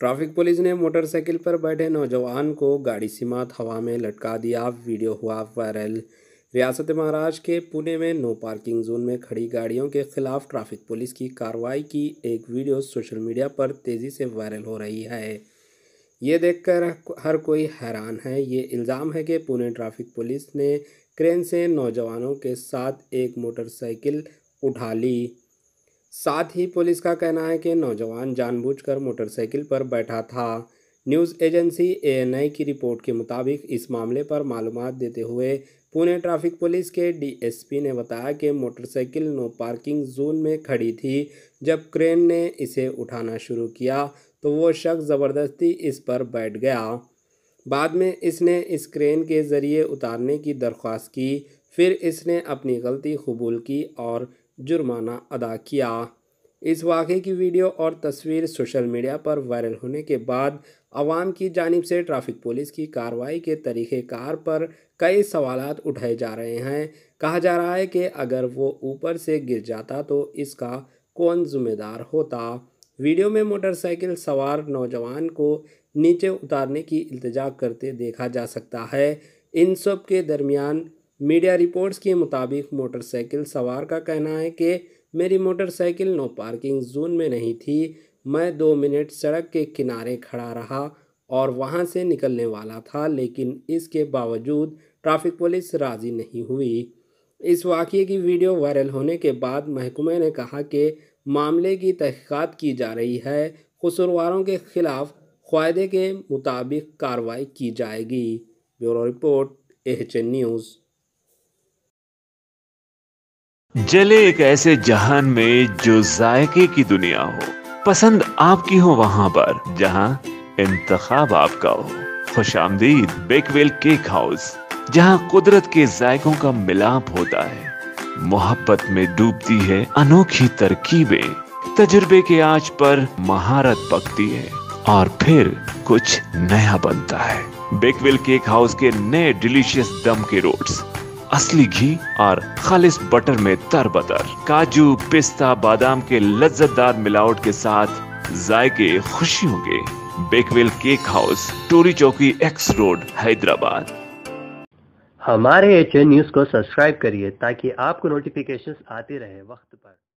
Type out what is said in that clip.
Traffic police ने motorcycle पर बैठे नौजवान को गाड़ी सिमात हवा में लटका दिया। वीडियो हुआ वायरल। रियासत महाराष्ट्र के पुणे में नो पार्किंग जोन में खड़ी गाड़ियों के खिलाफ ट्रैफिक पुलिस की कार्रवाई की एक वीडियो सोशल मीडिया पर तेजी से वायरल हो रही है। ये देखकर हर कोई हैरान है। ये इल्ज़ाम है कि पुणे ट्रैफिक पुलिस ने क्रेन से नौजवानों के साथ एक मोटरसाइकिल उठा ली। साथ ही पुलिस का कहना है कि नौजवान जानबूझकर मोटरसाइकिल पर बैठा था। न्यूज़ एजेंसी एएनआई की रिपोर्ट के मुताबिक इस मामले पर मालूमात देते हुए पुणे ट्रैफिक पुलिस के डीएसपी ने बताया कि मोटरसाइकिल नो पार्किंग जोन में खड़ी थी। जब क्रेन ने इसे उठाना शुरू किया तो वो शख्स ज़बरदस्ती इस पर बैठ गया। बाद में इसने इस क्रेन के ज़रिए उतारने की दरख्वास्त की। फिर इसने अपनी गलती कबूल की और जुर्माना अदा किया। इस वाक़े की वीडियो और तस्वीर सोशल मीडिया पर वायरल होने के बाद आवाम की जानिब से ट्रैफिक पुलिस की कार्रवाई के तरीक़ेकार पर कई सवालात उठाए जा रहे हैं। कहा जा रहा है कि अगर वो ऊपर से गिर जाता तो इसका कौन ज़िम्मेदार होता। वीडियो में मोटरसाइकिल सवार नौजवान को नीचे उतारने की इल्तिजा करते देखा जा सकता है। इन सब के दरमियान मीडिया रिपोर्ट्स के मुताबिक मोटरसाइकिल सवार का कहना है कि मेरी मोटरसाइकिल नो पार्किंग जोन में नहीं थी। मैं 2 मिनट सड़क के किनारे खड़ा रहा और वहां से निकलने वाला था, लेकिन इसके बावजूद ट्रैफिक पुलिस राज़ी नहीं हुई। इस वाक़ये की वीडियो वायरल होने के बाद महकमे ने कहा कि मामले की तहक़ीक़ात की जा रही है। कसूरवारों के खिलाफ क़ायदे के मुताबिक कार्रवाई की जाएगी। Bureau report, AHN news. जले एक ऐसे जहान में जो जायके की दुनिया हो, पसंद आपकी हो वहां पर जहां इंतखाब आपका हो। खुशामदीद बेकवेल केक हाउस, जहां कुदरत के जायकों का मिलाप होता है, मोहब्बत में डूबती है अनोखी तरकीबें, तजुर्बे के आंच पर महारत पकती है और फिर कुछ नया बनता है। बेकवेल केक हाउस के नए डिलीशियस दम के रोट्स, असली घी और खालिस बटर में तरबतर, काजू पिस्ता बादाम के लज्जतदार मिलावट के साथ जायके खुशियों के। बेकवेल केक हाउस, टोरी चौकी, एक्स रोड, हैदराबाद। हमारे एएचएन न्यूज़ को सब्सक्राइब करिए ताकि आपको नोटिफिकेशंस आते रहे वक्त पर।